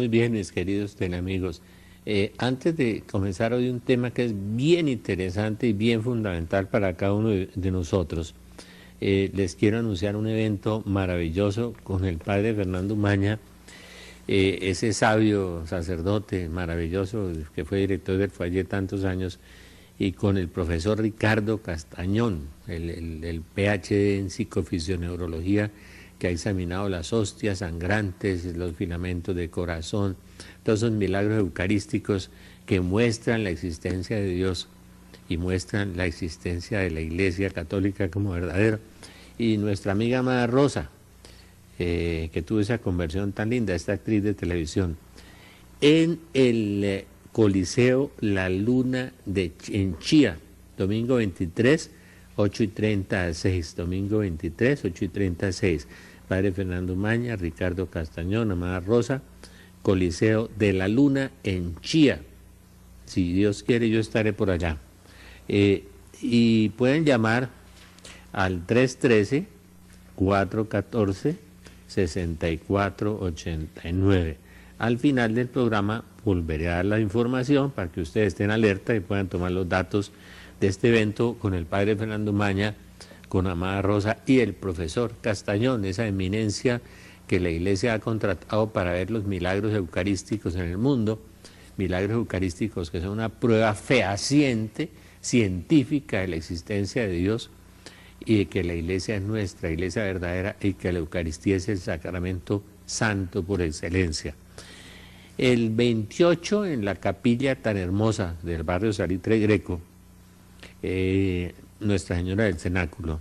Muy bien, mis queridos telemigos. Antes de comenzar hoy un tema que es bien interesante y bien fundamental para cada uno de nosotros, les quiero anunciar un evento maravilloso con el padre Fernando Umaña, ese sabio sacerdote maravilloso que fue director del Foyer tantos años, y con el profesor Ricardo Castañón, el PhD en psicofisioneurología, que ha examinado las hostias sangrantes, los filamentos de corazón, todos esos milagros eucarísticos que muestran la existencia de Dios y muestran la existencia de la Iglesia Católica como verdadera. Y nuestra amiga amada Rosa, que tuvo esa conversión tan linda, esta actriz de televisión, en el Coliseo La Luna en Chía, domingo 23, 8:30 a 6, domingo 23, 8:30 a 6. Padre Fernando Umaña, Ricardo Castañón, amada Rosa, Coliseo de la Luna en Chía. Si Dios quiere, yo estaré por allá. Y pueden llamar al 313-414-6489. Al final del programa volveré a dar la información para que ustedes estén alerta y puedan tomar los datos de este evento con el padre Fernando Umaña, con amada Rosa y el profesor Castañón, esa eminencia que la Iglesia ha contratado para ver los milagros eucarísticos en el mundo, milagros eucarísticos que son una prueba fehaciente, científica de la existencia de Dios y de que la Iglesia es nuestra Iglesia verdadera y que la Eucaristía es el sacramento santo por excelencia. El 28 en la capilla tan hermosa del barrio Salitre Greco, Nuestra Señora del Cenáculo,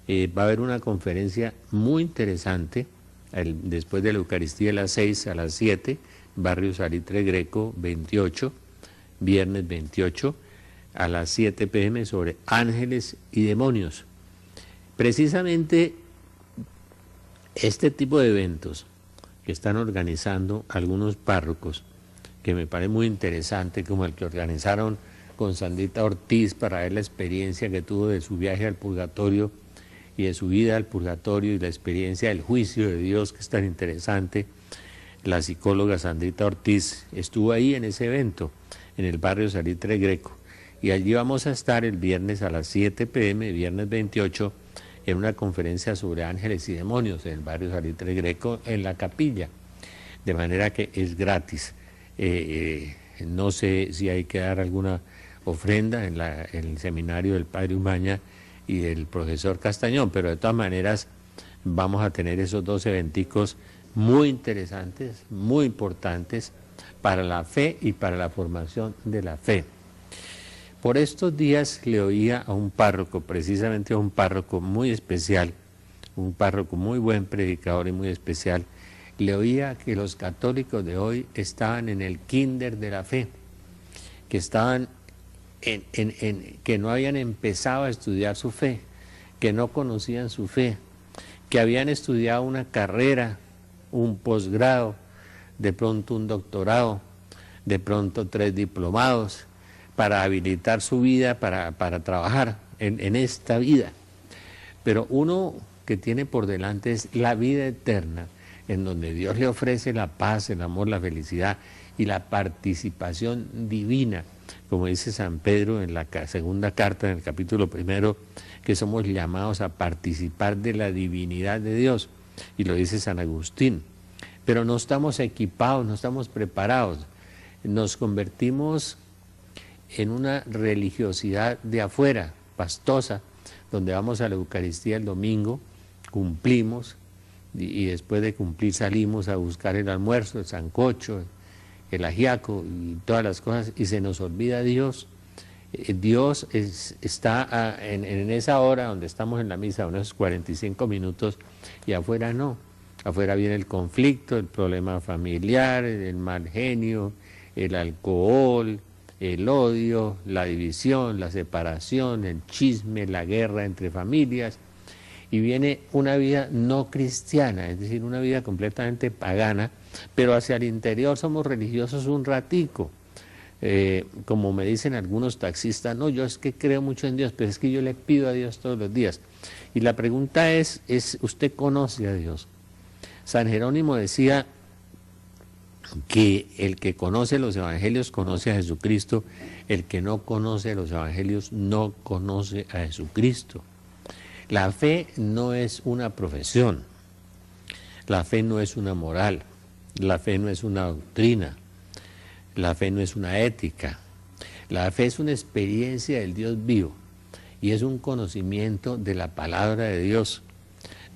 va a haber una conferencia muy interesante después de la Eucaristía a las 6 a las 7, barrio Salitre Greco 28, viernes 28 a las 7 p.m. sobre ángeles y demonios. Precisamente este tipo de eventos que están organizando algunos párrocos, que me parece muy interesante, como el que organizaron con Sandrita Ortiz para ver la experiencia que tuvo de su viaje al purgatorio y de su vida al purgatorio y la experiencia del juicio de Dios, que es tan interesante. La psicóloga Sandrita Ortiz estuvo ahí en ese evento, en el barrio Salitre Greco, y allí vamos a estar el viernes a las 7 p.m., viernes 28, en una conferencia sobre ángeles y demonios en el barrio Salitre Greco, en la capilla, de manera que es gratis. No sé si hay que dar alguna ofrenda en el seminario del padre Umaña y del profesor Castañón, pero de todas maneras vamos a tener esos dos eventicos muy interesantes, muy importantes para la fe y para la formación de la fe. Por estos días le oía a un párroco, precisamente a un párroco muy especial, un párroco muy buen predicador y muy especial, le oía que los católicos de hoy estaban en el kinder de la fe, que estaban que no habían empezado a estudiar su fe, que no conocían su fe, que habían estudiado una carrera, un posgrado, de pronto un doctorado, de pronto 3 diplomados, para habilitar su vida, para trabajar en esta vida. Pero uno que tiene por delante es la vida eterna, en donde Dios le ofrece la paz, el amor, la felicidad y la participación divina, como dice San Pedro en la segunda carta, en el capítulo 1, que somos llamados a participar de la divinidad de Dios, y lo dice San Agustín. Pero no estamos equipados, no estamos preparados, nos convertimos en una religiosidad de afuera, pastosa, donde vamos a la Eucaristía el domingo, cumplimos, y después de cumplir salimos a buscar el almuerzo, el sancocho, el ajiaco y todas las cosas, y se nos olvida Dios. Dios está en esa hora donde estamos en la misa, unos 45 minutos, y afuera no. Afuera viene el conflicto, el problema familiar, el mal genio, el alcohol, el odio, la división, la separación, el chisme, la guerra entre familias, y viene una vida no cristiana, es decir, una vida completamente pagana, pero hacia el interior somos religiosos un ratico. Como me dicen algunos taxistas, no, yo es que creo mucho en Dios, pero es que yo le pido a Dios todos los días. Y la pregunta es ¿usted conoce a Dios? San Jerónimo decía, que el que conoce los evangelios conoce a Jesucristo, el que no conoce los evangelios no conoce a Jesucristo. La fe no es una profesión, la fe no es una moral, la fe no es una doctrina, la fe no es una ética, la fe es una experiencia del Dios vivo y es un conocimiento de la palabra de Dios.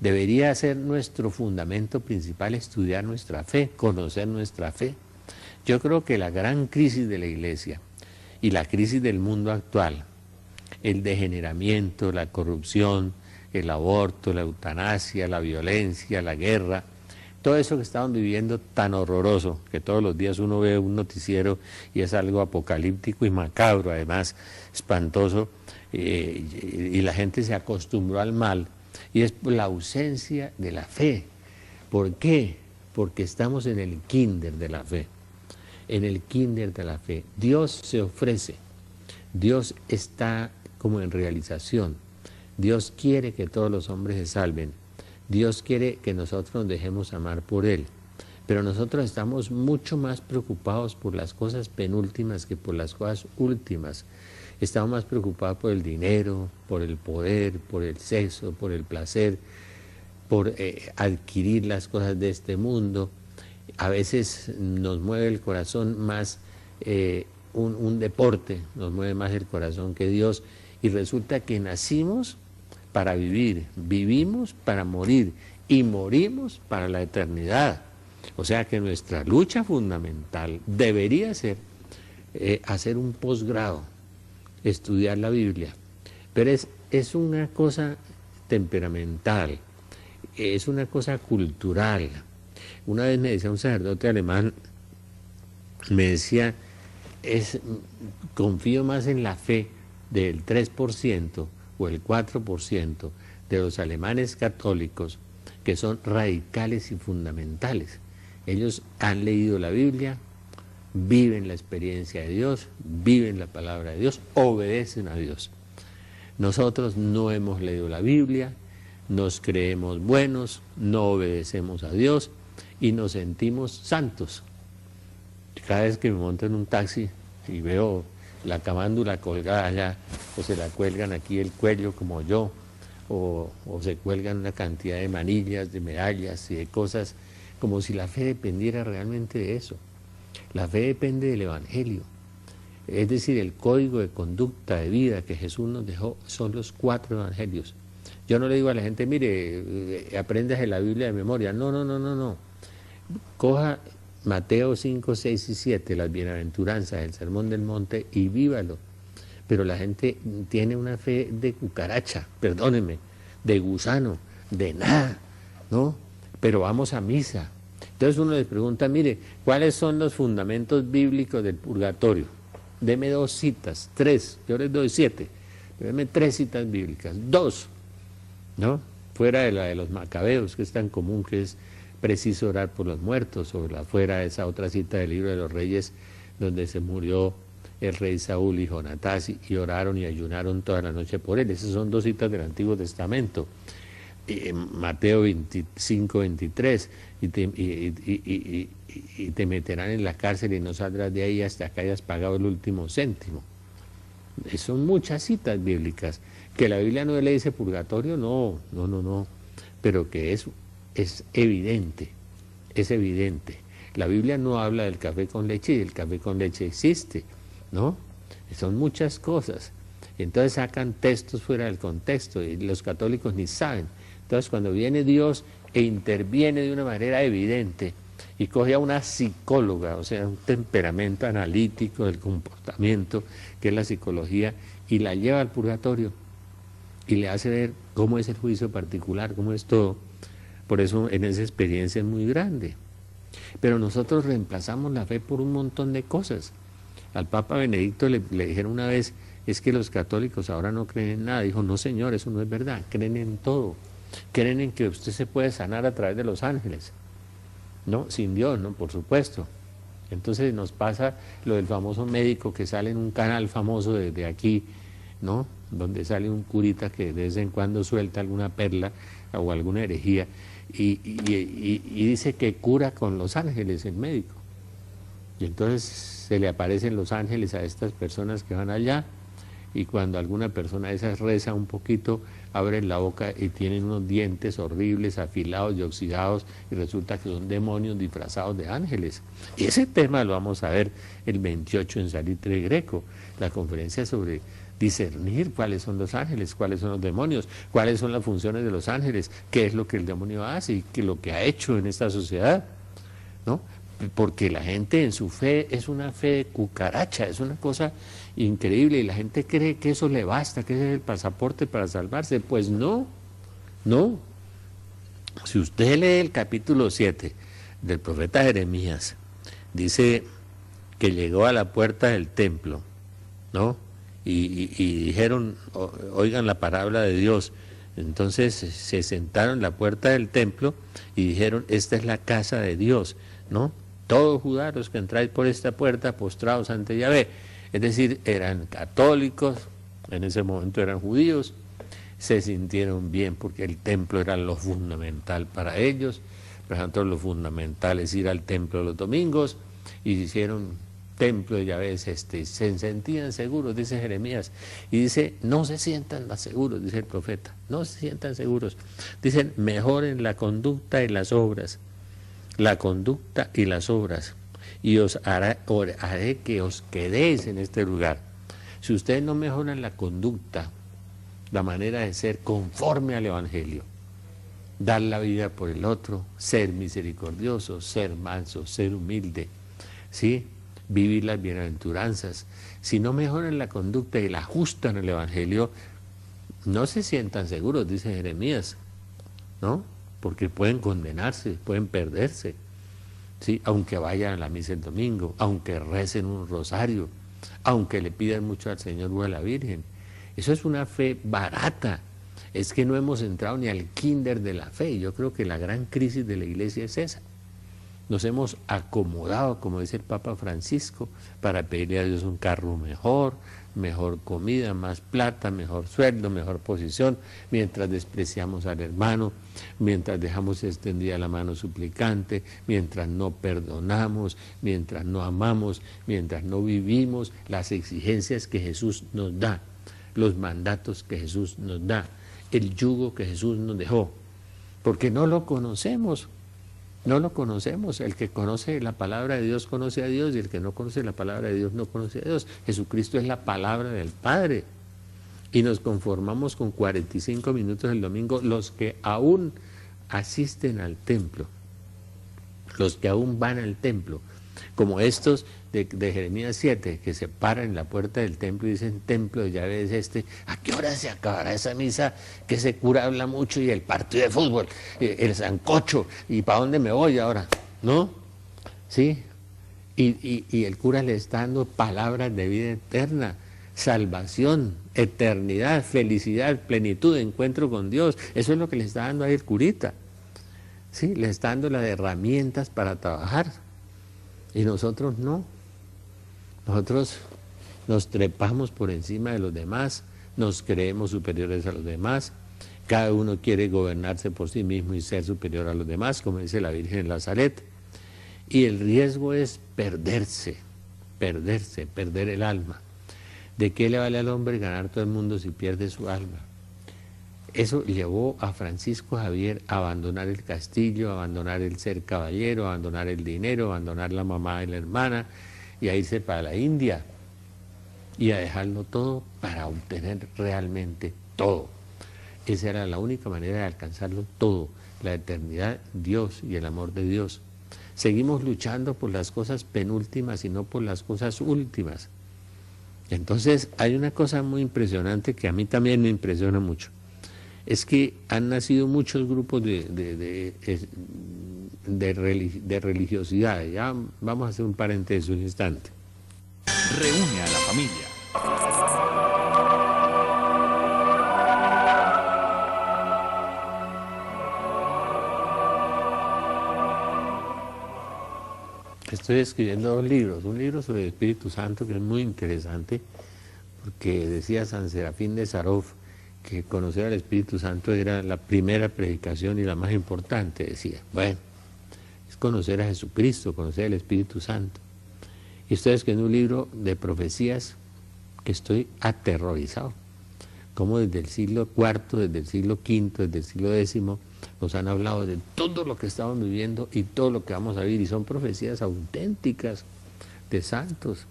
Debería ser nuestro fundamento principal estudiar nuestra fe, conocer nuestra fe. Yo creo que la gran crisis de la Iglesia y la crisis del mundo actual, el degeneramiento, la corrupción, el aborto, la eutanasia, la violencia, la guerra, todo eso que estamos viviendo tan horroroso, que todos los días uno ve un noticiero y es algo apocalíptico y macabro, además espantoso, y la gente se acostumbró al mal, y es la ausencia de la fe. ¿Por qué? Porque estamos en el kinder de la fe, en el kinder de la fe. Dios se ofrece, Dios está como en realización, Dios quiere que todos los hombres se salven, Dios quiere que nosotros nos dejemos amar por Él, pero nosotros estamos mucho más preocupados por las cosas penúltimas que por las cosas últimas. Estamos más preocupados por el dinero, por el poder, por el sexo, por el placer, por adquirir las cosas de este mundo. A veces nos mueve el corazón más un deporte, nos mueve más el corazón que Dios, y resulta que nacimos para vivir, vivimos para morir y morimos para la eternidad. O sea que nuestra lucha fundamental debería ser hacer un posgrado, estudiar la Biblia, pero es una cosa temperamental, es una cosa cultural. Una vez me decía un sacerdote alemán, me decía, confío más en la fe del 3% o el 4% de los alemanes católicos que son radicales y fundamentales. Ellos han leído la Biblia, viven la experiencia de Dios, viven la palabra de Dios, obedecen a Dios. Nosotros no hemos leído la Biblia, nos creemos buenos, no obedecemos a Dios y nos sentimos santos. Cada vez que me monto en un taxi y veo la camándula colgada allá, o se la cuelgan aquí el cuello como yo, o se cuelgan una cantidad de manillas, de medallas y de cosas, como si la fe dependiera realmente de eso. La fe depende del Evangelio, es decir, el código de conducta, de vida que Jesús nos dejó son los 4 evangelios. Yo no le digo a la gente, mire, apréndase la Biblia de memoria. No. Coja Mateo 5, 6 y 7, las bienaventuranzas, el sermón del monte, y vívalo. Pero la gente tiene una fe de cucaracha, perdónenme, de gusano, de nada, ¿no? Pero vamos a misa. Entonces uno les pregunta, mire, ¿cuáles son los fundamentos bíblicos del purgatorio? Deme 2 citas, 3, yo les doy 7, pero deme 3 citas bíblicas, 2, ¿no? Fuera de la de los macabeos, que es tan común, que es preciso orar por los muertos, o fuera de esa otra cita del libro de los Reyes, donde se murió el rey Saúl y Jonatás, y oraron y ayunaron toda la noche por él. Esas son 2 citas del Antiguo Testamento. Mateo 25, 23, y te meterán en la cárcel y no saldrás de ahí hasta que hayas pagado el último céntimo. Son muchas citas bíblicas. Que la Biblia no le dice purgatorio, no, pero que es evidente, es evidente. La Biblia no habla del café con leche, y el café con leche existe, ¿no? Son muchas cosas. Entonces sacan textos fuera del contexto y los católicos ni saben. Entonces cuando viene Dios e interviene de una manera evidente y coge a una psicóloga, o sea, un temperamento analítico del comportamiento, que es la psicología, y la lleva al purgatorio y le hace ver cómo es el juicio particular, cómo es todo. Por eso en esa experiencia es muy grande. Pero nosotros reemplazamos la fe por un montón de cosas. Al Papa Benedicto le dijeron una vez, es que los católicos ahora no creen en nada. Dijo, no señor, eso no es verdad, creen en todo. Creen en que usted se puede sanar a través de los ángeles, ¿no? Sin Dios, ¿no? Por supuesto. Entonces nos pasa lo del famoso médico que sale en un canal famoso de aquí, ¿no? Donde sale un curita que de vez en cuando suelta alguna perla o alguna herejía y dice que cura con los ángeles el médico. Y entonces se le aparecen los ángeles a estas personas que van allá, y cuando alguna persona de esas reza un poquito, abren la boca y tienen unos dientes horribles, afilados y oxidados, y resulta que son demonios disfrazados de ángeles. Y ese tema lo vamos a ver el 28 en Salitre Greco, la conferencia sobre discernir cuáles son los ángeles, cuáles son los demonios, cuáles son las funciones de los ángeles, qué es lo que el demonio hace y qué lo que ha hecho en esta sociedad, ¿no? Porque la gente en su fe es una fe de cucaracha, es una cosa increíble, y la gente cree que eso le basta, que ese es el pasaporte para salvarse. Pues no, no. Si usted lee el capítulo 7 del profeta Jeremías, dice que llegó a la puerta del templo, ¿no? Y dijeron, oigan la palabra de Dios. Entonces se sentaron en la puerta del templo y dijeron, esta es la casa de Dios, ¿no? Todos Judá, los que entráis por esta puerta, postrados ante Yahvé. Es decir, eran católicos, en ese momento eran judíos, se sintieron bien porque el templo era lo fundamental para ellos. Por ejemplo, lo fundamental es ir al templo los domingos, y hicieron templo de Yahvé es este, se sentían seguros, dice Jeremías, y dice, no se sientan más seguros, dice el profeta, no se sientan seguros. Dicen, mejoren la conducta y las obras, la conducta y las obras, y haré que os quedéis en este lugar. Si ustedes no mejoran la conducta, la manera de ser conforme al Evangelio, dar la vida por el otro, ser misericordioso, ser manso, ser humilde, ¿sí? Vivir las bienaventuranzas. Si no mejoran la conducta y la ajustan al Evangelio, no se sientan seguros, dice Jeremías, ¿no? Porque pueden condenarse, pueden perderse, ¿sí? Aunque vayan a la misa el domingo, aunque recen un rosario, aunque le pidan mucho al Señor o a la Virgen. Eso es una fe barata. Es que no hemos entrado ni al kinder de la fe. Yo creo que la gran crisis de la iglesia es esa. Nos hemos acomodado, como dice el Papa Francisco, para pedirle a Dios un carro mejor, mejor comida, más plata, mejor sueldo, mejor posición, mientras despreciamos al hermano, mientras dejamos extendida la mano suplicante, mientras no perdonamos, mientras no amamos, mientras no vivimos las exigencias que Jesús nos da, los mandatos que Jesús nos da, el yugo que Jesús nos dejó, porque no lo conocemos. No lo conocemos. El que conoce la palabra de Dios conoce a Dios, y el que no conoce la palabra de Dios no conoce a Dios. Jesucristo es la palabra del Padre. Y nos conformamos con 45 minutos el domingo los que aún asisten al templo, los que aún van al templo, como estos de Jeremías 7, que se paran en la puerta del templo y dicen, templo de Yahvé es este. ¿A qué hora se acabará esa misa que ese cura habla mucho, y el partido de fútbol, el sancocho, y para dónde me voy ahora? ¿No? ¿Sí? Y el cura le está dando palabras de vida eterna, salvación, eternidad, felicidad, plenitud, encuentro con Dios. Eso es lo que le está dando ahí el curita. ¿Sí? Le está dando las herramientas para trabajar. Y nosotros no. Nosotros nos trepamos por encima de los demás, nos creemos superiores a los demás, cada uno quiere gobernarse por sí mismo y ser superior a los demás, como dice la Virgen en Nazaret. Y el riesgo es perderse, perder el alma. ¿De qué le vale al hombre ganar todo el mundo si pierde su alma? Eso llevó a Francisco Javier a abandonar el castillo, a abandonar el ser caballero, a abandonar el dinero, a abandonar la mamá y la hermana, y a irse para la India, y a dejarlo todo para obtener realmente todo. Esa era la única manera de alcanzarlo todo, la eternidad, Dios y el amor de Dios. Seguimos luchando por las cosas penúltimas y no por las cosas últimas. Entonces hay una cosa muy impresionante que a mí también me impresiona mucho. Es que han nacido muchos grupos de religiosidad. Ya vamos a hacer un paréntesis un instante. Reúne a la familia. Estoy escribiendo 2 libros. Un libro sobre el Espíritu Santo que es muy interesante, porque decía San Serafín de Sarov que conocer al Espíritu Santo era la primera predicación y la más importante, decía. Bueno, es conocer a Jesucristo, conocer al Espíritu Santo. Y estoy escribiendo un libro de profecías que estoy aterrorizado. Como desde el siglo IV, desde el siglo V, desde el siglo X, nos han hablado de todo lo que estamos viviendo y todo lo que vamos a vivir. Y son profecías auténticas de santos.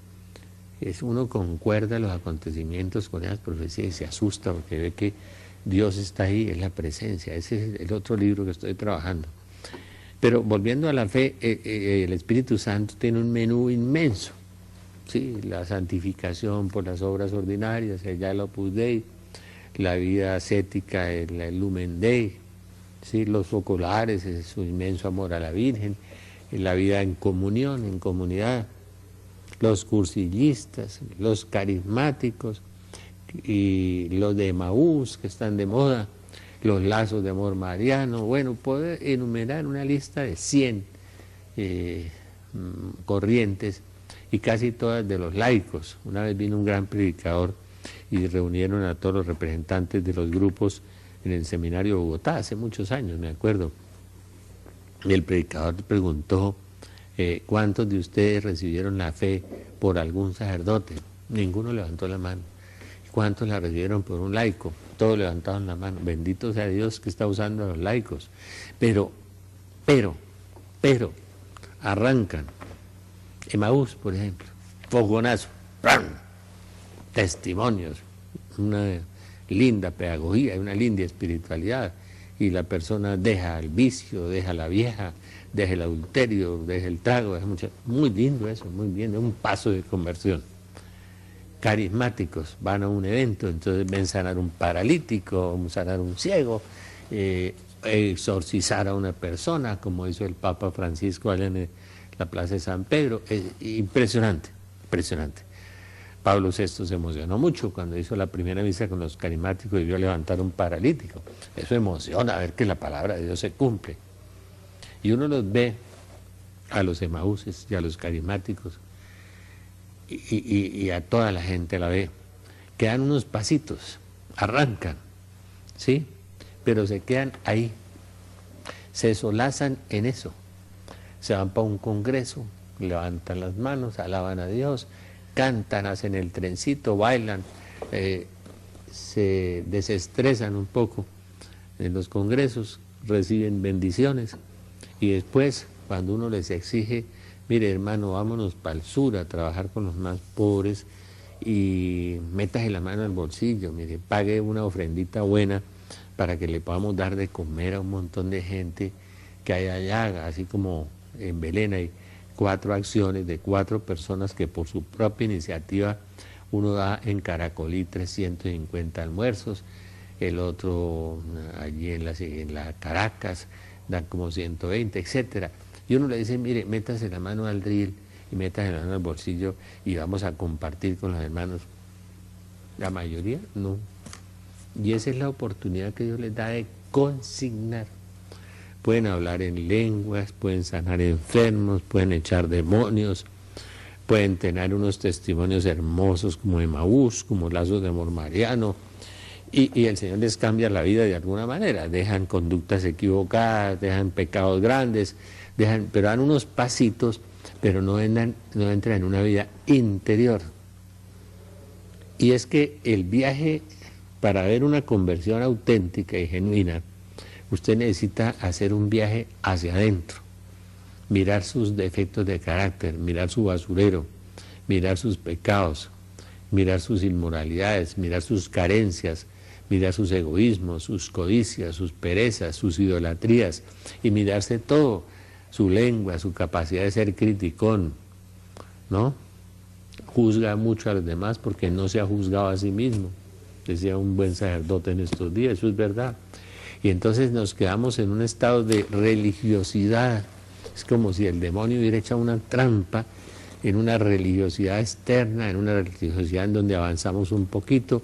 Uno concuerda los acontecimientos con esas profecías y se asusta porque ve que Dios está ahí, es la presencia. Ese es el otro libro que estoy trabajando. Pero volviendo a la fe, el Espíritu Santo tiene un menú inmenso. Sí, la santificación por las obras ordinarias, el Opus Dei, la vida ascética, el Lumen Dei, ¿sí? Los focolares, su inmenso amor a la Virgen, la vida en comunión, en comunidad, los cursillistas, los carismáticos y los de Emaús que están de moda, los lazos de amor mariano. Bueno, puedo enumerar una lista de 100 corrientes y casi todas de los laicos. Una vez vino un gran predicador y reunieron a todos los representantes de los grupos en el seminario de Bogotá, hace muchos años, me acuerdo. Y el predicador preguntó, ¿cuántos de ustedes recibieron la fe por algún sacerdote? Ninguno levantó la mano. ¿Cuántos la recibieron por un laico? Todos levantaron la mano. Bendito sea Dios que está usando a los laicos. Pero, arrancan. Emaús, por ejemplo, fogonazo, ¡ram! Testimonios, una linda pedagogía, una linda espiritualidad, y la persona deja el vicio, deja la vieja, deja el adulterio, deja el trago, deja mucho. Muy lindo eso, muy bien, es un paso de conversión. Carismáticos, van a un evento, entonces ven sanar un paralítico, sanar un ciego, exorcizar a una persona, como hizo el Papa Francisco allá en la Plaza de San Pedro. Impresionante, impresionante. Pablo VI se emocionó mucho cuando hizo la primera misa con los carismáticos y vio levantar un paralítico. Eso emociona, ver que la palabra de Dios se cumple. Y uno los ve a los emaúses y a los carismáticos y a toda la gente la ve. Quedan unos pasitos, arrancan, ¿sí? Pero se quedan ahí, se solazan en eso. Se van para un congreso, levantan las manos, alaban a Dios, cantan, hacen el trencito, bailan, se desestresan un poco en los congresos, reciben bendiciones y después cuando uno les exige, mire hermano, vámonos para el sur a trabajar con los más pobres y métase la mano al bolsillo, mire, pague una ofrendita buena para que le podamos dar de comer a un montón de gente que hay allá, así como en Belén hay 4 acciones de 4 personas que por su propia iniciativa uno da en Caracolí 350 almuerzos, el otro allí en la Caracas dan como 120, etcétera. Y uno le dice, mire, métase la mano al drill y métase la mano al bolsillo y vamos a compartir con los hermanos. La mayoría no. Y esa es la oportunidad que Dios les da de consignar. Pueden hablar en lenguas, pueden sanar enfermos, pueden echar demonios, pueden tener unos testimonios hermosos como Emaús, como lazos de amor mariano, y el Señor les cambia la vida de alguna manera. Dejan conductas equivocadas, dejan pecados grandes, pero dan unos pasitos, pero no entran en una vida interior. Y es que el viaje para ver una conversión auténtica y genuina, usted necesita hacer un viaje hacia adentro, mirar sus defectos de carácter, mirar su basurero, mirar sus pecados, mirar sus inmoralidades, mirar sus carencias, mirar sus egoísmos, sus codicias, sus perezas, sus idolatrías, y mirarse todo, su lengua, su capacidad de ser criticón, ¿no? Juzga mucho a los demás porque no se ha juzgado a sí mismo, decía un buen sacerdote en estos días, eso es verdad. Y entonces nos quedamos en un estado de religiosidad. Es como si el demonio hubiera echado una trampa en una religiosidad externa, en una religiosidad en donde avanzamos un poquito.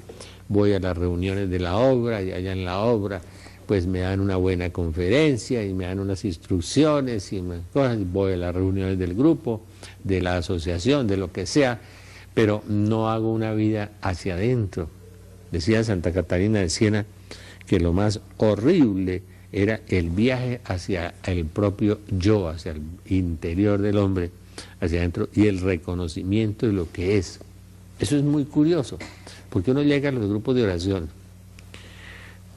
Voy a las reuniones de la obra y allá en la obra pues me dan una buena conferencia y me dan unas instrucciones y cosas. Voy a las reuniones del grupo, de la asociación, de lo que sea, pero no hago una vida hacia adentro. Decía Santa Catarina de Siena que lo más horrible era el viaje hacia el propio yo, hacia el interior del hombre, hacia adentro y el reconocimiento de lo que es. Eso es muy curioso, porque uno llega a los grupos de oración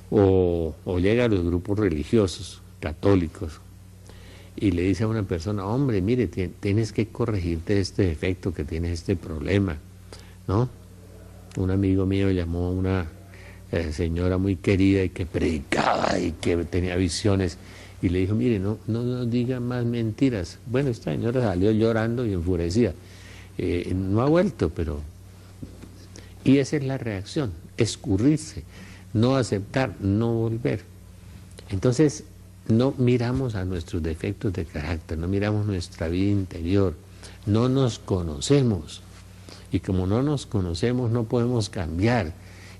o llega a los grupos religiosos, católicos, y le dice a una persona, hombre, mire, tienes que corregirte este defecto, que tienes este problema, ¿no? Un amigo mío llamó a una señora muy querida y que predicaba y que tenía visiones, y le dijo, mire, no diga más mentiras. Bueno, esta señora salió llorando y enfurecida. No ha vuelto, pero... Y esa es la reacción, escurrirse, no aceptar, no volver. Entonces, no miramos a nuestros defectos de carácter, no miramos nuestra vida interior, no nos conocemos. Y como no nos conocemos, no podemos cambiar.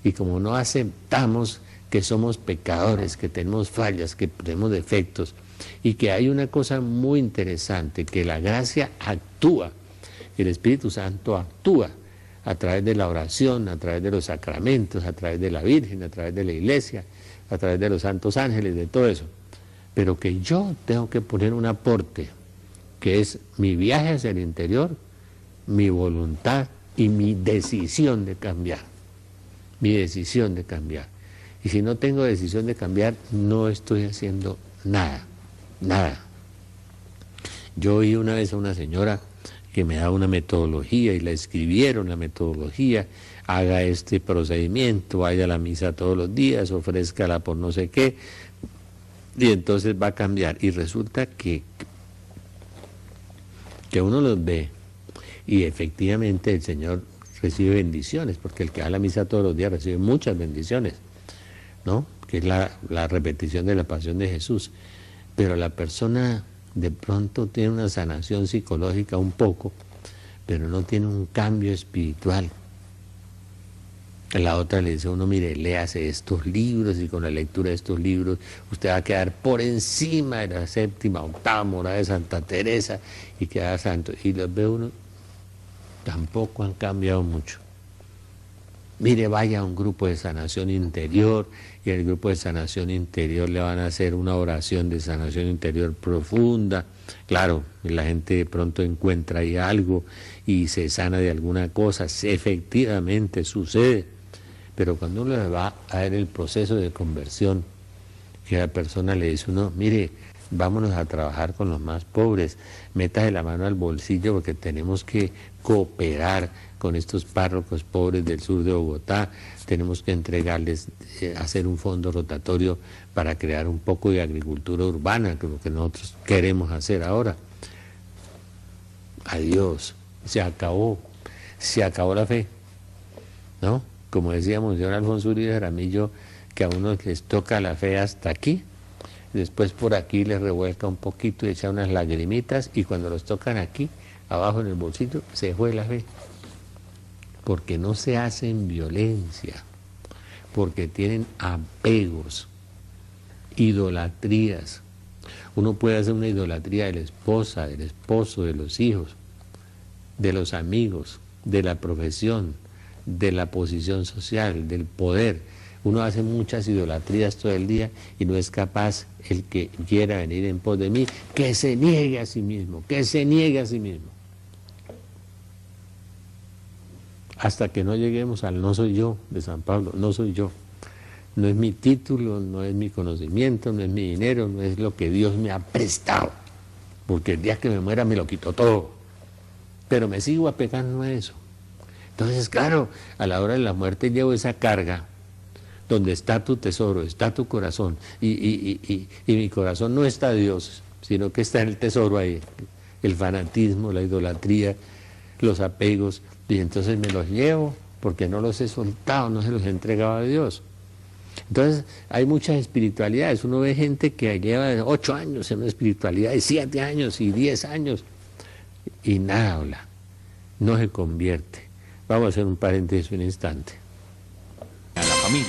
Y como no aceptamos que somos pecadores, que tenemos fallas, que tenemos defectos, y que hay una cosa muy interesante, que la gracia actúa, el Espíritu Santo actúa a través de la oración, a través de los sacramentos, a través de la Virgen, a través de la Iglesia, a través de los santos ángeles, de todo eso. Pero que yo tengo que poner un aporte, que es mi viaje hacia el interior, mi voluntad y mi decisión de cambiar. Mi decisión de cambiar. Y si no tengo decisión de cambiar, no estoy haciendo nada, nada. Yo oí una vez a una señora que me daba una metodología y la escribieron la metodología, haga este procedimiento, vaya a la misa todos los días, ofrézcala por no sé qué, y entonces va a cambiar. Y resulta que uno los ve y efectivamente el Señor recibe bendiciones, porque el que va a la misa todos los días recibe muchas bendiciones, ¿no? Que es la repetición de la pasión de Jesús. Pero la persona de pronto tiene una sanación psicológica un poco, pero no tiene un cambio espiritual. La otra le dice a uno, mire, léase estos libros y con la lectura de estos libros usted va a quedar por encima de la séptima, octava morada de Santa Teresa y queda santo. Y los ve uno, tampoco han cambiado mucho. Mire, vaya a un grupo de sanación interior y el grupo de sanación interior le van a hacer una oración de sanación interior profunda. Claro, la gente de pronto encuentra ahí algo y se sana de alguna cosa, efectivamente sucede. Pero cuando uno le va a ver el proceso de conversión, que la persona le dice uno, mire, vámonos a trabajar con los más pobres, métase la mano al bolsillo porque tenemos que cooperar con estos párrocos pobres del sur de Bogotá, tenemos que entregarles, hacer un fondo rotatorio para crear un poco de agricultura urbana, que es lo que nosotros queremos hacer ahora. Adiós, se acabó la fe, ¿no? Como decía Monseñor Alfonso Uribe Jaramillo, que a uno les toca la fe hasta aquí, después por aquí les revuelca un poquito y echa unas lagrimitas, y cuando los tocan aquí, abajo en el bolsillo, se fue la fe. Porque no se hacen violencia, porque tienen apegos, idolatrías. Uno puede hacer una idolatría de la esposa, del esposo, de los hijos, de los amigos, de la profesión, de la posición social, del poder. Uno hace muchas idolatrías todo el día y no es capaz el que quiera venir en pos de mí, que se niegue a sí mismo, que se niegue a sí mismo. Hasta que no lleguemos al no soy yo de San Pablo, no soy yo. No es mi título, no es mi conocimiento, no es mi dinero, no es lo que Dios me ha prestado. Porque el día que me muera me lo quito todo. Pero me sigo apegando a eso. Entonces, claro, a la hora de la muerte llevo esa carga, donde está tu tesoro, está tu corazón, y mi corazón no está Dios, sino que está en el tesoro ahí, el fanatismo, la idolatría, los apegos, y entonces me los llevo porque no los he soltado, no se los he entregado a Dios. Entonces hay muchas espiritualidades, uno ve gente que lleva 8 años en una espiritualidad, y 7 años, y 10 años, y nada habla, no se convierte. Vamos a hacer un paréntesis un instante. A la familia.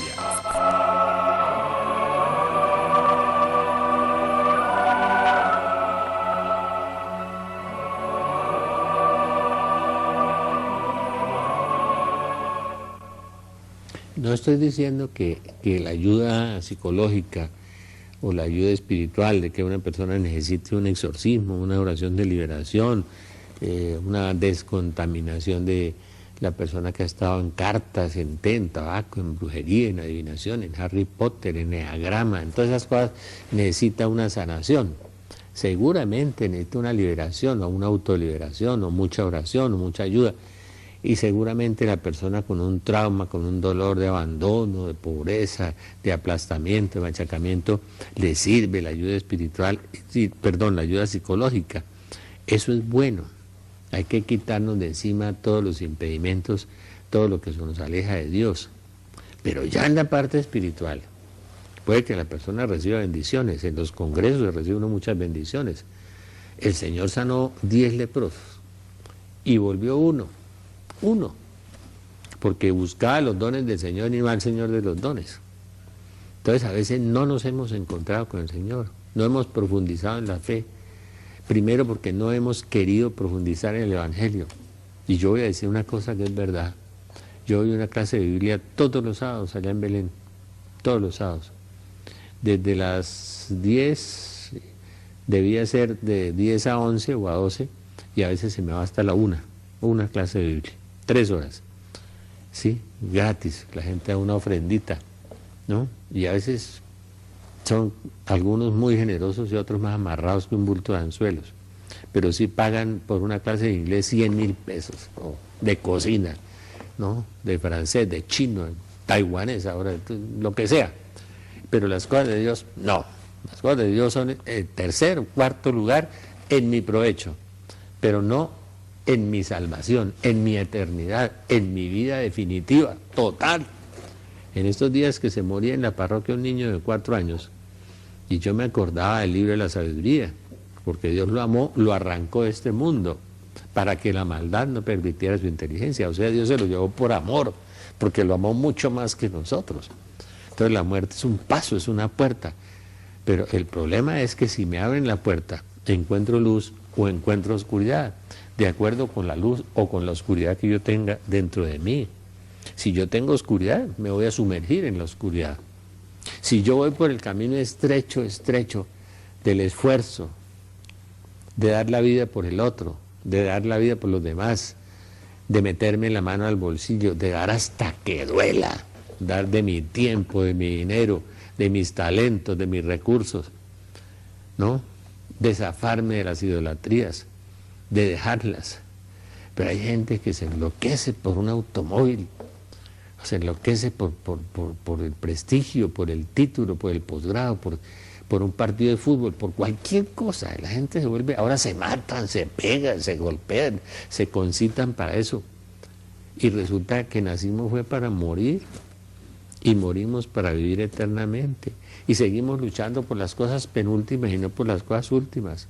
No estoy diciendo que la ayuda psicológica o la ayuda espiritual, de que una persona necesite un exorcismo, una oración de liberación, una descontaminación de la persona que ha estado en cartas, en té, en tabaco, en brujería, en adivinación, en Harry Potter, en eneagrama, en todas esas cosas, necesita una sanación. Seguramente necesita una liberación o una autoliberación o mucha oración o mucha ayuda. Y seguramente la persona con un trauma, con un dolor de abandono, de pobreza, de aplastamiento, de machacamiento, le sirve la ayuda espiritual, perdón, la ayuda psicológica. Eso es bueno. Hay que quitarnos de encima todos los impedimentos, todo lo que nos aleja de Dios. Pero ya en la parte espiritual, puede que la persona reciba bendiciones. En los congresos recibe uno muchas bendiciones. El Señor sanó 10 leprosos y volvió uno, porque buscaba los dones del Señor y no al Señor de los dones. Entonces a veces no nos hemos encontrado con el Señor, no hemos profundizado en la fe. Primero porque no hemos querido profundizar en el Evangelio. Y yo voy a decir una cosa que es verdad. Yo doy una clase de Biblia todos los sábados allá en Belén, todos los sábados. Desde las 10, debía ser de 10 a 11 o a 12, y a veces se me va hasta la una clase de Biblia, 3 horas. Sí, gratis, la gente da una ofrendita, ¿no? Y a veces son algunos muy generosos y otros más amarrados que un bulto de anzuelos. Pero sí pagan por una clase de inglés 100.000 pesos, o de cocina, ¿no? De francés, de chino, de taiwanés, ahora, lo que sea. Pero las cosas de Dios, no. Las cosas de Dios son el tercer o cuarto lugar en mi provecho, pero no en mi salvación, en mi eternidad, en mi vida definitiva, total. En estos días que se moría en la parroquia un niño de 4 años, y yo me acordaba del libro de la sabiduría, porque Dios lo amó, lo arrancó de este mundo, para que la maldad no permitiera su inteligencia. O sea, Dios se lo llevó por amor, porque lo amó mucho más que nosotros. Entonces la muerte es un paso, es una puerta. Pero el problema es que si me abren la puerta, encuentro luz o encuentro oscuridad, de acuerdo con la luz o con la oscuridad que yo tenga dentro de mí. Si yo tengo oscuridad, me voy a sumergir en la oscuridad. Si yo voy por el camino estrecho del esfuerzo, de dar la vida por el otro, de dar la vida por los demás, de meterme la mano al bolsillo, de dar hasta que duela, dar de mi tiempo, de mi dinero, de mis talentos, de mis recursos, ¿no? De zafarme de las idolatrías, de dejarlas. Pero hay gente que se enloquece por un automóvil, se enloquece por el prestigio, por el título, por el posgrado, por un partido de fútbol, por cualquier cosa. La gente se vuelve, ahora se matan, se pegan, se golpean, se concitan para eso. Y resulta que nacimos fue para morir y morimos para vivir eternamente. Y seguimos luchando por las cosas penúltimas y no por las cosas últimas.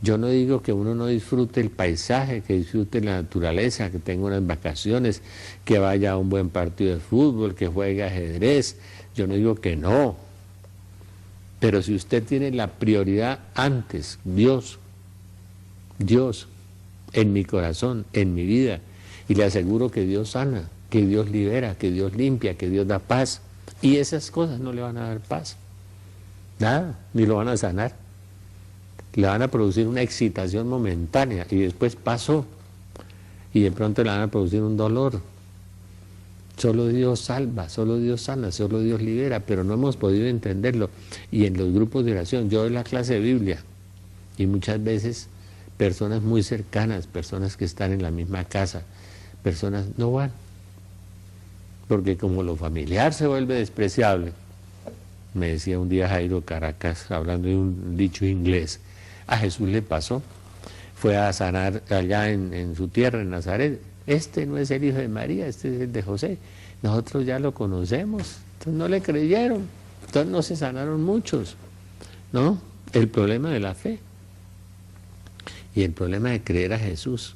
Yo no digo que uno no disfrute el paisaje, que disfrute la naturaleza, que tenga unas vacaciones, que vaya a un buen partido de fútbol, que juegue ajedrez. Yo no digo que no. Pero si usted tiene la prioridad antes, Dios, en mi corazón, en mi vida, y le aseguro que Dios sana, que Dios libera, que Dios limpia, que Dios da paz, y esas cosas no le van a dar paz. Nada, ni lo van a sanar. Le van a producir una excitación momentánea y después pasó, y de pronto le van a producir un dolor. Solo Dios salva, solo Dios sana, solo Dios libera, pero no hemos podido entenderlo. Y en los grupos de oración, yo doy la clase de Biblia, y muchas veces personas muy cercanas, personas que están en la misma casa, personas no van, porque como lo familiar se vuelve despreciable. Me decía un día Jairo Caracas, hablando de un dicho inglés, a Jesús le pasó, fue a sanar allá en su tierra, en Nazaret. Este no es el hijo de María, este es el de José. Nosotros ya lo conocemos, entonces no le creyeron, entonces no se sanaron muchos, ¿no? El problema de la fe y el problema de creer a Jesús.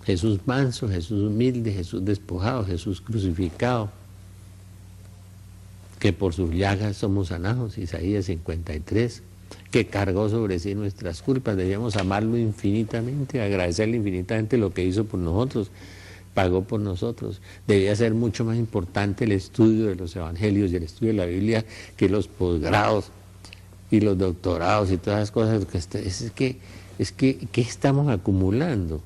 Jesús manso, Jesús humilde, Jesús despojado, Jesús crucificado, que por sus llagas somos sanados, Isaías 53, que cargó sobre sí nuestras culpas. Debíamos amarlo infinitamente, agradecerle infinitamente lo que hizo por nosotros, pagó por nosotros. Debía ser mucho más importante el estudio de los evangelios y el estudio de la Biblia que los posgrados y los doctorados y todas las cosas. Es que es que, ¿qué estamos acumulando?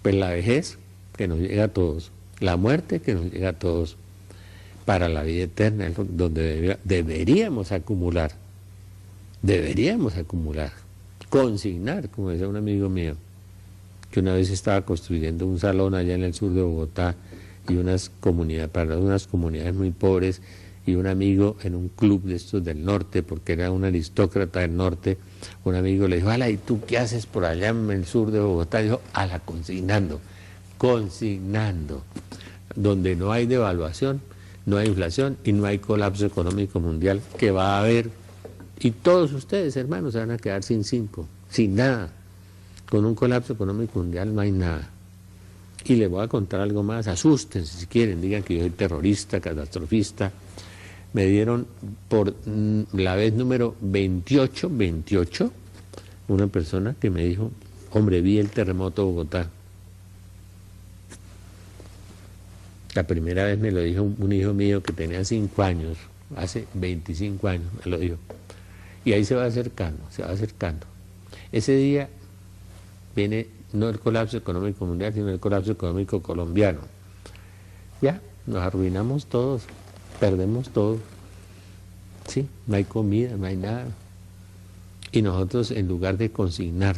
Pues la vejez, que nos llega a todos, la muerte, que nos llega a todos, para la vida eterna, es donde deberíamos acumular, consignar, como decía un amigo mío, que una vez estaba construyendo un salón allá en el sur de Bogotá, y para unas comunidades muy pobres, y un amigo en un club de estos del norte, porque era un aristócrata del norte, un amigo le dijo, ala, ¿y tú qué haces por allá en el sur de Bogotá? Dijo, ala, consignando, donde no hay devaluación, no hay inflación y no hay colapso económico mundial, que va a haber, y todos ustedes, hermanos, se van a quedar sin nada. Con un colapso económico mundial no hay nada. Y les voy a contar algo más, asústense si quieren, digan que yo soy terrorista, catastrofista. Me dieron por la vez número 28, una persona que me dijo, hombre, vi el terremoto de Bogotá. La primera vez me lo dijo un hijo mío que tenía 5 años, hace 25 años me lo dijo. Y ahí se va acercando. Ese día viene no el colapso económico mundial, sino el colapso económico colombiano. Ya, nos arruinamos todos, perdemos todo. Sí, no hay comida, no hay nada. Y nosotros, en lugar de consignar,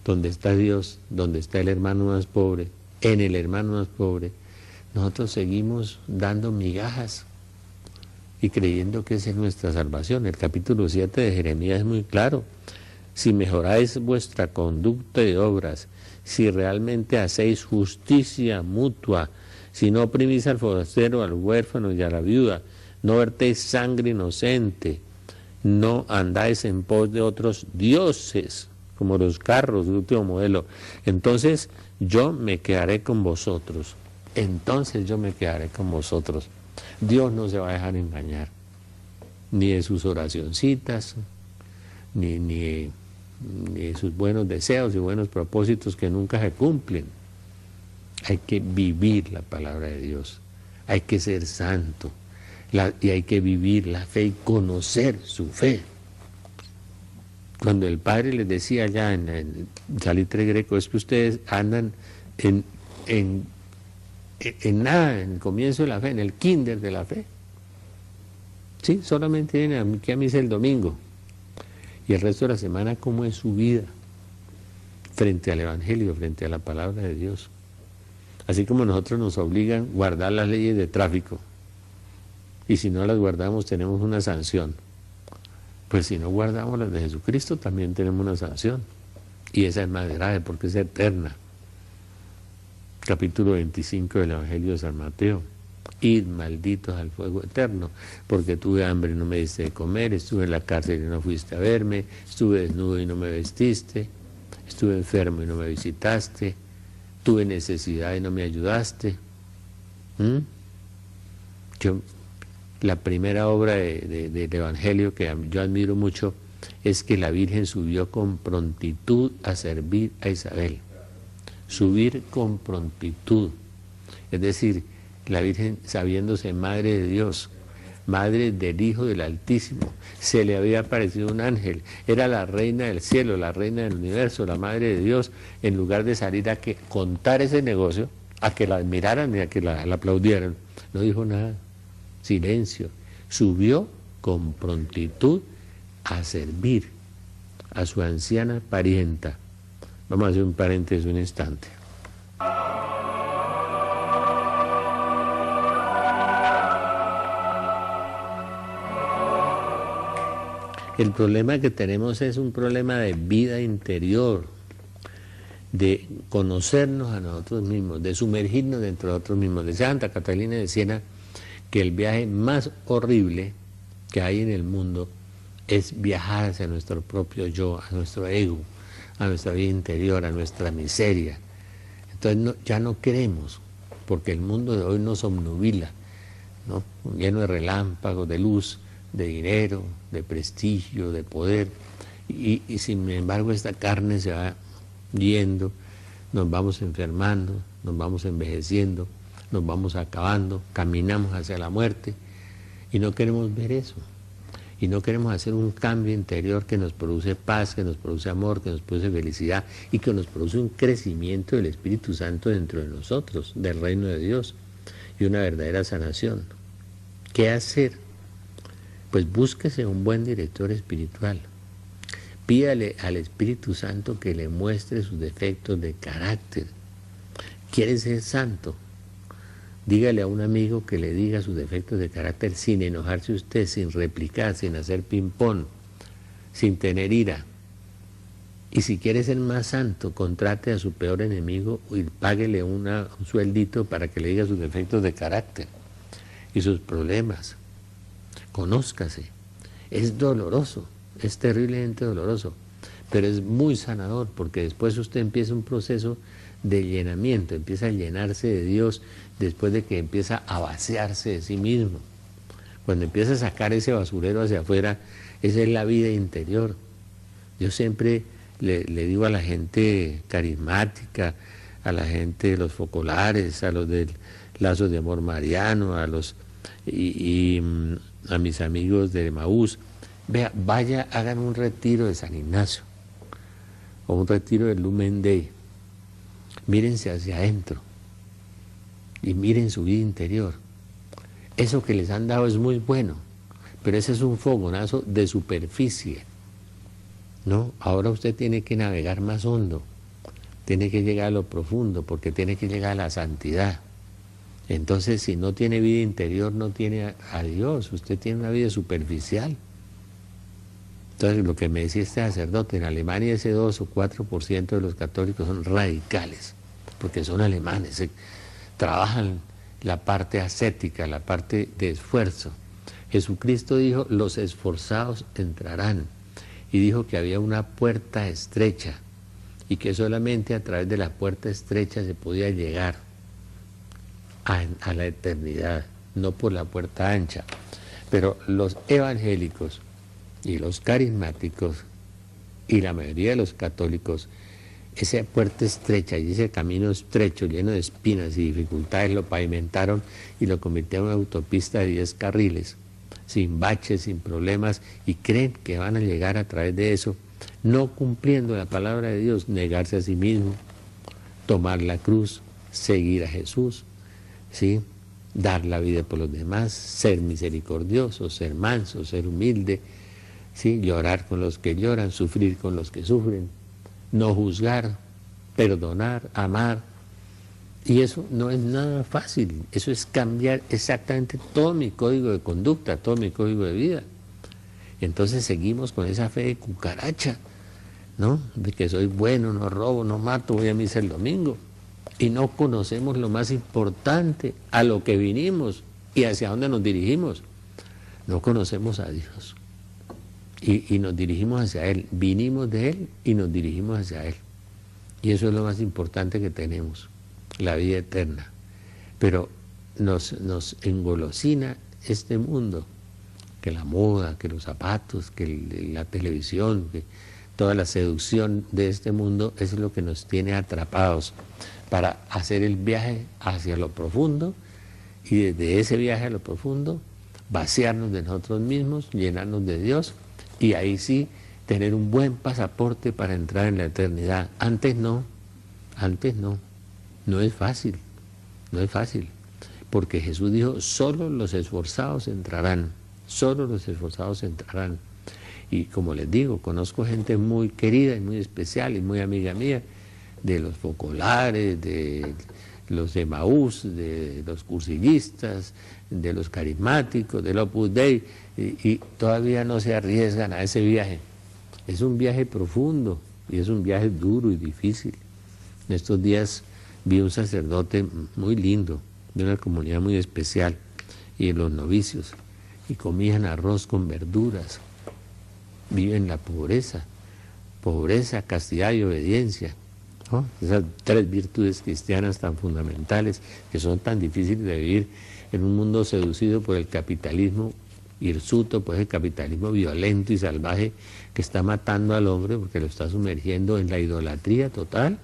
donde está Dios, donde está el hermano más pobre, en el hermano más pobre, nosotros seguimos dando migajas y creyendo que esa es nuestra salvación. El capítulo 7 de Jeremías es muy claro. Si mejoráis vuestra conducta de obras, si realmente hacéis justicia mutua, si no oprimís al forastero, al huérfano y a la viuda, no vertéis sangre inocente, no andáis en pos de otros dioses, como los carros de último modelo, entonces yo me quedaré con vosotros. Dios no se va a dejar engañar, ni de sus oracioncitas, ni de sus buenos deseos y buenos propósitos que nunca se cumplen. Hay que vivir la palabra de Dios, hay que ser santo, y hay que vivir la fe y conocer su fe. Cuando el Padre les decía allá en el Salitre Greco, es que ustedes andan en nada, en el comienzo de la fe, en el kinder de la fe. Sí, solamente vienen a misa el domingo. Y el resto de la semana, ¿cómo es su vida? Frente al Evangelio, frente a la palabra de Dios. Así como nosotros nos obligan a guardar las leyes de tráfico. Y si no las guardamos, tenemos una sanción. Pues si no guardamos las de Jesucristo, también tenemos una sanción. Y esa es más grave porque es eterna. Capítulo 25 del Evangelio de San Mateo. Id malditos al fuego eterno, porque tuve hambre y no me diste de comer, estuve en la cárcel y no fuiste a verme, estuve desnudo y no me vestiste, estuve enfermo y no me visitaste, tuve necesidad y no me ayudaste. La primera obra del Evangelio que yo admiro mucho es que la Virgen subió con prontitud a servir a Isabel. Subir con prontitud, es decir, la Virgen, sabiéndose Madre de Dios, Madre del Hijo del Altísimo, se le había aparecido un ángel, era la reina del cielo, la reina del universo, la Madre de Dios, en lugar de salir a contar ese negocio, a que la admiraran y a que la aplaudieran, no dijo nada, silencio, subió con prontitud a servir a su anciana parienta. Vamos a hacer un paréntesis un instante. El problema que tenemos es un problema de vida interior, de conocernos a nosotros mismos, de sumergirnos dentro de nosotros mismos. Decía Santa Catalina de Siena que el viaje más horrible que hay en el mundo es viajar hacia nuestro propio yo, a nuestro ego, a nuestra vida interior, a nuestra miseria. Entonces ya no queremos, porque el mundo de hoy nos obnubila, ¿no? Lleno de relámpagos, de luz, de dinero, de prestigio, de poder, y sin embargo esta carne se va yendo, nos vamos enfermando, nos vamos envejeciendo, nos vamos acabando, caminamos hacia la muerte y no queremos ver eso. y no queremos hacer un cambio interior que nos produce paz, que nos produce amor, que nos produce felicidad y que nos produce un crecimiento del Espíritu Santo dentro de nosotros, del reino de Dios y una verdadera sanación. ¿Qué hacer? Pues búsquese un buen director espiritual. Pídale al Espíritu Santo que le muestre sus defectos de carácter. ¿Quiere ser santo? Dígale a un amigo que le diga sus defectos de carácter sin enojarse usted, sin replicar, sin hacer ping-pong, sin tener ira. Y si quiere ser más santo, contrate a su peor enemigo y páguele un sueldito para que le diga sus defectos de carácter y sus problemas. Conózcase. Es doloroso, es terriblemente doloroso, pero es muy sanador porque después usted empieza un proceso de llenamiento, empieza a llenarse de Dios después de que empieza a vaciarse de sí mismo. Cuando empieza a sacar ese basurero hacia afuera, esa es la vida interior. Yo siempre le digo a la gente carismática, a la gente de los focolares, a los del Lazos de Amor Mariano, a mis amigos de Emaús, vea, vaya, hagan un retiro de San Ignacio o un retiro de Lumen Day. Mírense hacia adentro y miren su vida interior. Eso que les han dado es muy bueno, pero ese es un fogonazo de superficie, ¿no? Ahora usted tiene que navegar más hondo, tiene que llegar a lo profundo, porque tiene que llegar a la santidad. Entonces, si no tiene vida interior, no tiene a Dios, usted tiene una vida superficial. Entonces, lo que me decía este sacerdote, en Alemania ese 2 o 4% de los católicos son radicales, porque son alemanes, trabajan la parte ascética, la parte de esfuerzo. Jesucristo dijo, los esforzados entrarán, y dijo que había una puerta estrecha, y que solamente a través de la puerta estrecha se podía llegar a la eternidad, no por la puerta ancha. Pero los evangélicos y los carismáticos y la mayoría de los católicos, esa puerta estrecha y ese camino estrecho lleno de espinas y dificultades lo pavimentaron y lo convirtieron en una autopista de 10 carriles, sin baches, sin problemas, y creen que van a llegar a través de eso, no cumpliendo la palabra de Dios, negarse a sí mismo, tomar la cruz, seguir a Jesús, ¿sí? Dar la vida por los demás, ser misericordioso, ser manso, ser humilde, ¿sí? Llorar con los que lloran, sufrir con los que sufren, no juzgar, perdonar, amar. Y eso no es nada fácil, eso es cambiar exactamente todo mi código de conducta, todo mi código de vida. Y entonces seguimos con esa fe de cucaracha, ¿no? De que soy bueno, no robo, no mato, voy a misa el domingo. Y no conocemos lo más importante, a lo que vinimos y hacia dónde nos dirigimos. No conocemos a Dios. Y nos dirigimos hacia Él. Vinimos de Él y nos dirigimos hacia Él. Y eso es lo más importante que tenemos, la vida eterna. Pero nos engolosina este mundo, que la moda, que los zapatos, que la televisión, que toda la seducción de este mundo es lo que nos tiene atrapados para hacer el viaje hacia lo profundo y desde ese viaje a lo profundo vaciarnos de nosotros mismos, llenarnos de Dios y ahí sí tener un buen pasaporte para entrar en la eternidad. Antes no es fácil, no es fácil, porque Jesús dijo, solo los esforzados entrarán, solo los esforzados entrarán. Y como les digo, conozco gente muy querida y muy especial y muy amiga mía, de los focolares, de los de Emaús, de los cursillistas, de los carismáticos, del Opus Dei, y todavía no se arriesgan a ese viaje. Es un viaje profundo y es un viaje duro y difícil. En estos días vi un sacerdote muy lindo, de una comunidad muy especial, y los novicios, y comían arroz con verduras, viven la pobreza, castidad y obediencia, ¿no? Esas tres virtudes cristianas tan fundamentales que son tan difíciles de vivir en un mundo seducido por el capitalismo hirsuto, pues el capitalismo violento y salvaje que está matando al hombre porque lo está sumergiendo en la idolatría total,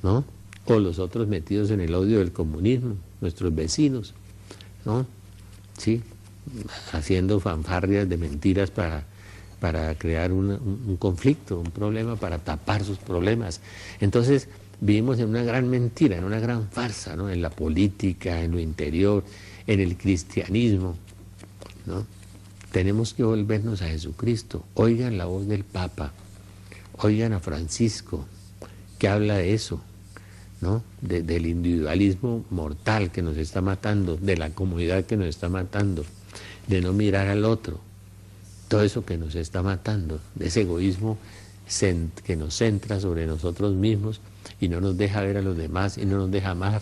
¿no? O los otros metidos en el odio del comunismo, nuestros vecinos, ¿no? Sí, haciendo fanfarrias de mentiras para crear un conflicto, un problema, para tapar sus problemas. Entonces vivimos en una gran mentira, en una gran farsa, ¿no? En la política, en lo interior, en el cristianismo, ¿no? Tenemos que volvernos a Jesucristo. Oigan la voz del Papa, oigan a Francisco, que habla de eso, ¿no? Del individualismo mortal que nos está matando, de la comodidad que nos está matando, de no mirar al otro, todo eso que nos está matando, de ese egoísmo que nos centra sobre nosotros mismos y no nos deja ver a los demás y no nos deja amar,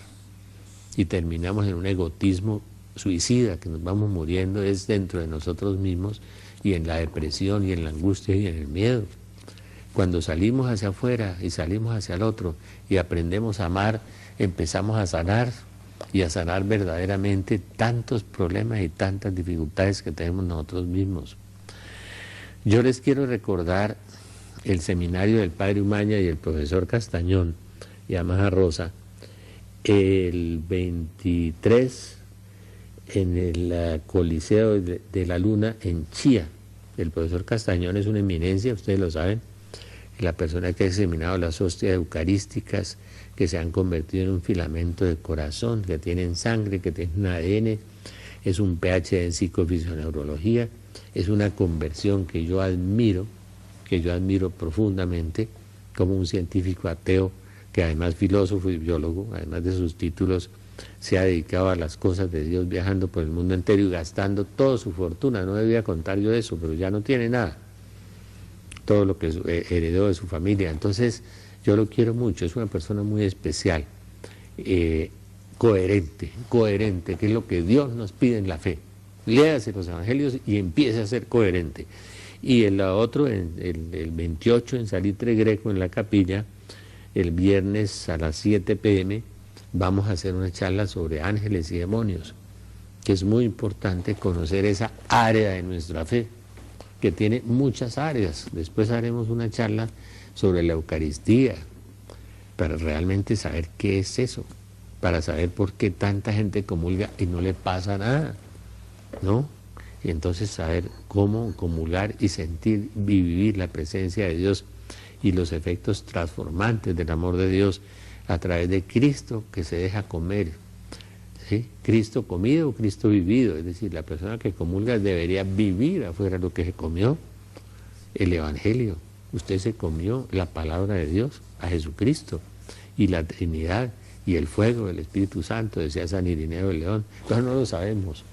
y terminamos en un egotismo suicida, que nos vamos muriendo es dentro de nosotros mismos y en la depresión y en la angustia y en el miedo. Cuando salimos hacia afuera y salimos hacia el otro y aprendemos a amar, empezamos a sanar y a sanar verdaderamente tantos problemas y tantas dificultades que tenemos nosotros mismos. Yo les quiero recordar el seminario del Padre Umaña y el profesor Castañón y además a Rosa, el 23 en el Coliseo de la Luna en Chía. El profesor Castañón es una eminencia, ustedes lo saben, la persona que ha examinado las hostias eucarísticas que se han convertido en un filamento de corazón, que tienen sangre, que tienen ADN, es un PhD en psicofisioneurología, es una conversión que yo admiro profundamente, como un científico ateo, que además filósofo y biólogo, además de sus títulos, se ha dedicado a las cosas de Dios, viajando por el mundo entero y gastando toda su fortuna. No debía contar yo eso, pero ya no tiene nada, todo lo que heredó de su familia. Entonces yo lo quiero mucho, es una persona muy especial, coherente, que es lo que Dios nos pide en la fe. Léase los evangelios y empiece a ser coherente. Y el otro, el 28 en Salitre Greco, en la capilla, el viernes a las 7 p.m, vamos a hacer una charla sobre ángeles y demonios, que es muy importante conocer esa área de nuestra fe, que tiene muchas áreas. Después haremos una charla sobre la Eucaristía, para realmente saber qué es eso, para saber por qué tanta gente comulga y no le pasa nada, ¿no? Y entonces saber cómo comulgar y sentir y vivir la presencia de Dios y los efectos transformantes del amor de Dios a través de Cristo que se deja comer, ¿sí? Cristo comido o Cristo vivido, es decir, la persona que comulga debería vivir afuera lo que se comió, el Evangelio. Usted se comió la palabra de Dios, a Jesucristo, y la Trinidad, y el fuego del Espíritu Santo, decía San Irineo de León, pero no lo sabemos,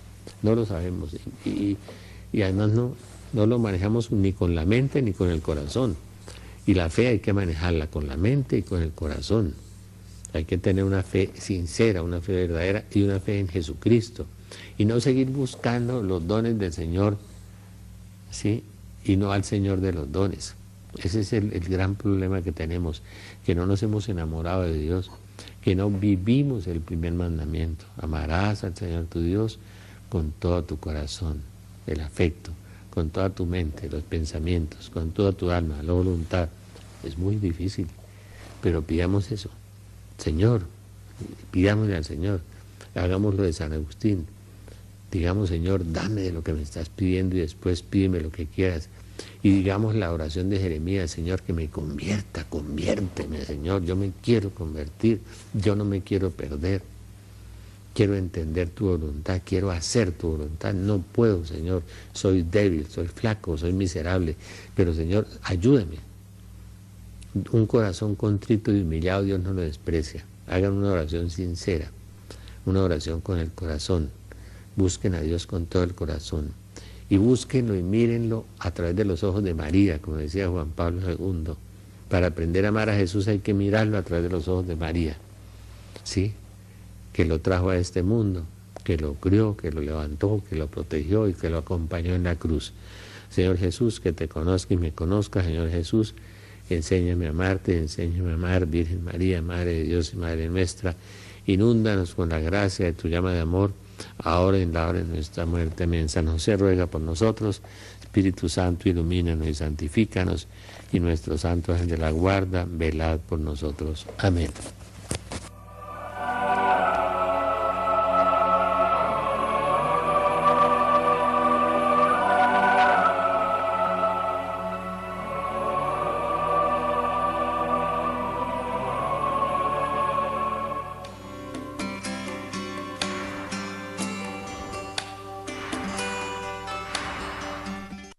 y además no lo manejamos ni con la mente ni con el corazón, y la fe hay que manejarla con la mente y con el corazón. Hay que tener una fe sincera, una fe verdadera y una fe en Jesucristo. Y no seguir buscando los dones del Señor, ¿sí? Y no al Señor de los dones. Ese es el gran problema que tenemos, que no nos hemos enamorado de Dios, que no vivimos el primer mandamiento. Amarás al Señor tu Dios con todo tu corazón, el afecto, con toda tu mente, los pensamientos, con toda tu alma, la voluntad. Es muy difícil, pero pidamos eso. Señor, pidámosle al Señor, hagámoslo de San Agustín, digamos, Señor, dame de lo que me estás pidiendo y después pídeme lo que quieras. Y digamos la oración de Jeremías, Señor, que me convierta, conviérteme, Señor, yo me quiero convertir, yo no me quiero perder, quiero entender tu voluntad, quiero hacer tu voluntad, no puedo, Señor, soy débil, soy flaco, soy miserable, pero Señor, ayúdame. Un corazón contrito y humillado Dios no lo desprecia. Hagan una oración sincera, una oración con el corazón. Busquen a Dios con todo el corazón. Y búsquenlo y mírenlo a través de los ojos de María, como decía Juan Pablo II. Para aprender a amar a Jesús hay que mirarlo a través de los ojos de María, ¿sí? Que lo trajo a este mundo, que lo crió, que lo levantó, que lo protegió y que lo acompañó en la cruz. Señor Jesús, que te conozca y me conozca, Señor Jesús. Enséñame a amarte, enséñame a amar, Virgen María, Madre de Dios y Madre nuestra. Inúndanos con la gracia de tu llama de amor, ahora y en la hora de nuestra muerte. Amén. San José ruega por nosotros. Espíritu Santo, ilumínanos y santifícanos. Y nuestro santo ángel de la guarda, velad por nosotros. Amén.